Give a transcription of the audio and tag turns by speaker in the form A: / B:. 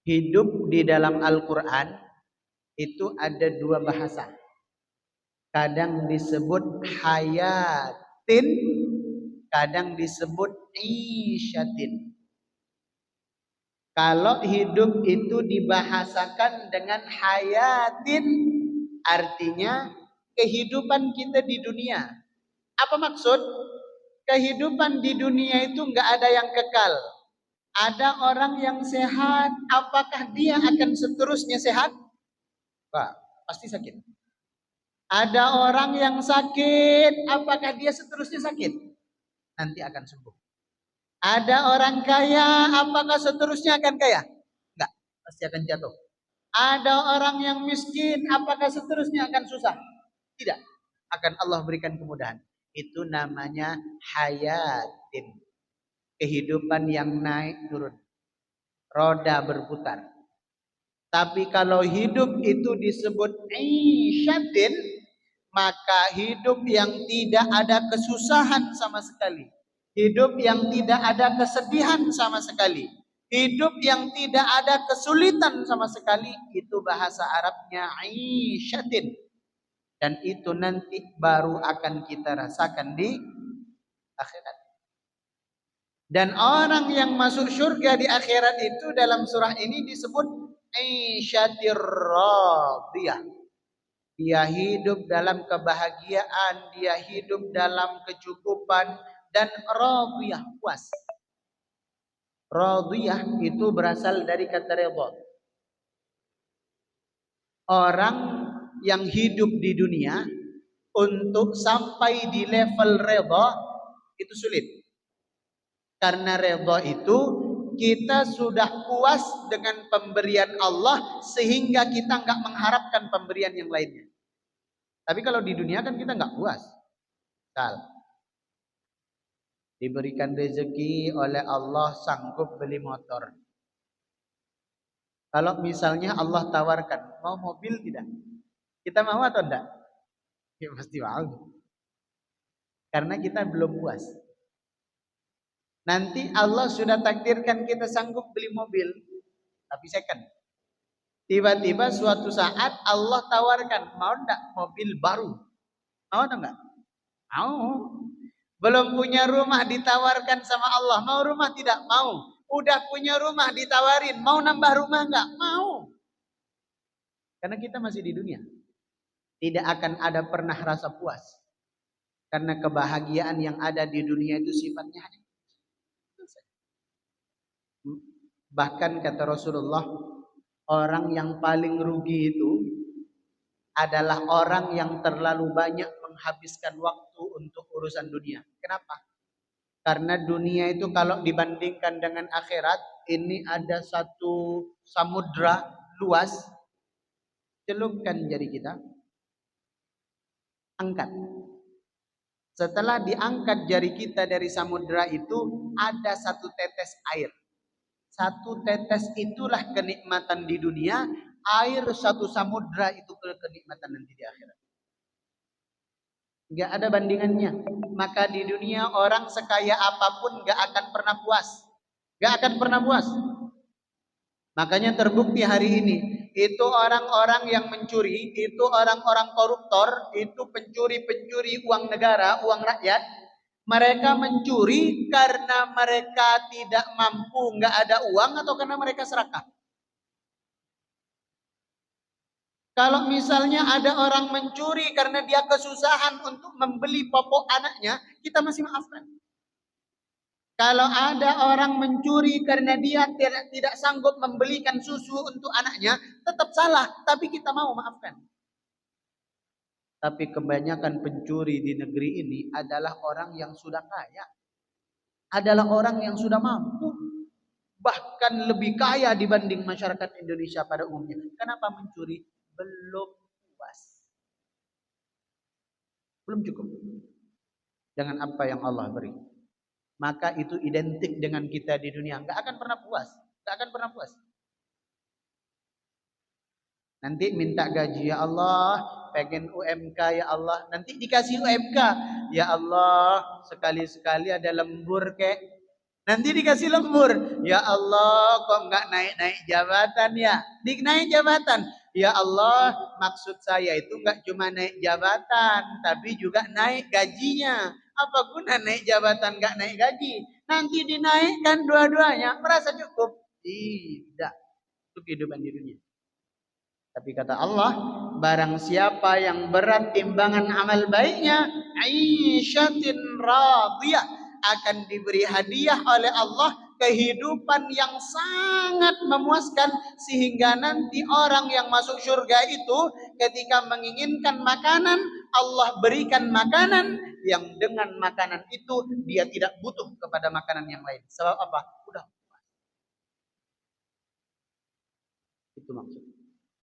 A: Hidup di dalam Al-Quran itu ada dua bahasa. Kadang disebut hayatin, kadang disebut isyatin. Kalau hidup itu dibahasakan dengan hayatin, artinya kehidupan kita di dunia. Apa maksud? Kehidupan di dunia itu nggak ada yang kekal. Ada orang yang sehat, apakah dia akan seterusnya sehat? Pak, pasti sakit. Ada orang yang sakit, apakah dia seterusnya sakit? Nanti akan sembuh. Ada orang kaya, apakah seterusnya akan kaya? Enggak, pasti akan jatuh. Ada orang yang miskin, apakah seterusnya akan susah? Tidak, akan Allah berikan kemudahan. Itu namanya hayatin. Kehidupan yang naik turun. Roda berputar. Tapi kalau hidup itu disebut isyatin, maka hidup yang tidak ada kesusahan sama sekali. Hidup yang tidak ada kesedihan sama sekali. Hidup yang tidak ada kesulitan sama sekali. Itu bahasa Arabnya isyatin. Dan itu nanti baru akan kita rasakan di akhirat. Dan orang yang masuk surga di akhirat itu dalam surah ini disebut isyatir radiyah. Dia hidup dalam kebahagiaan, dia hidup dalam kecukupan, dan radiyah, puas. Radiyah itu berasal dari kata redha. Orang yang hidup di dunia untuk sampai di level redha itu sulit. Karena redha itu kita sudah puas dengan pemberian Allah sehingga kita nggak mengharapkan pemberian yang lainnya. Tapi kalau di dunia kan kita nggak puas. Diberikan rezeki oleh Allah sanggup beli motor. Kalau misalnya Allah tawarkan, mau mobil tidak? Kita mau atau enggak? Ya pasti mau. Karena kita belum puas. Nanti Allah sudah takdirkan kita sanggup beli mobil, tapi second. Tiba-tiba suatu saat Allah tawarkan, mau enggak mobil baru? Mau atau enggak? Mau. Belum punya rumah ditawarkan sama Allah, mau rumah tidak? Mau. Udah punya rumah ditawarin, mau nambah rumah enggak? Mau. Karena kita masih di dunia. Tidak akan ada pernah rasa puas. Karena kebahagiaan yang ada di dunia itu sifatnya hanya. Bahkan kata Rasulullah, orang yang paling rugi itu adalah orang yang terlalu banyak menghabiskan waktu untuk urusan dunia. Kenapa? Karena dunia itu kalau dibandingkan dengan akhirat, ini ada satu samudra luas. Celupkan jari kita, angkat. Setelah diangkat jari kita dari samudra itu, ada satu tetes air. Satu tetes itulah kenikmatan di dunia, air satu samudra itu kenikmatan nanti di akhirat. Gak ada bandingannya. Maka di dunia orang sekaya apapun gak akan pernah puas. Gak akan pernah puas. Makanya terbukti hari ini, itu orang-orang yang mencuri, itu orang-orang koruptor, itu pencuri-pencuri uang negara, uang rakyat. Mereka mencuri karena mereka tidak mampu, nggak ada uang, atau karena mereka serakah. Kalau misalnya ada orang mencuri karena dia kesusahan untuk membeli popok anaknya, kita masih maafkan. Kalau ada orang mencuri karena dia tidak sanggup membelikan susu untuk anaknya, tetap salah, tapi kita mau maafkan. Tapi kebanyakan pencuri di negeri ini adalah orang yang sudah kaya. Adalah orang yang sudah mampu. Bahkan lebih kaya dibanding masyarakat Indonesia pada umumnya. Kenapa mencuri? Belum puas. Belum cukup. Dengan apa yang Allah beri. Maka itu identik dengan kita di dunia. Nggak akan pernah puas. Nggak akan pernah puas. Nanti minta gaji, ya Allah, pengen UMK, ya Allah. Nanti dikasih UMK, ya Allah, sekali-sekali ada lembur kek. Nanti dikasih lembur. Ya Allah, kok nggak naik-naik jabatan ya? Naik jabatan. Ya Allah, maksud saya itu nggak cuma naik jabatan, tapi juga naik gajinya. Apa guna naik jabatan nggak naik gaji? Nanti dinaikkan dua-duanya, merasa cukup? Tidak. Itu kehidupan di dunia. Tapi kata Allah, barang siapa yang berat timbangan amal baiknya, aisyatin radiyah, akan diberi hadiah oleh Allah kehidupan yang sangat memuaskan, sehingga nanti orang yang masuk surga itu ketika menginginkan makanan, Allah berikan makanan yang dengan makanan itu dia tidak butuh kepada makanan yang lain. Sebab apa? Udah. Itu maksudnya.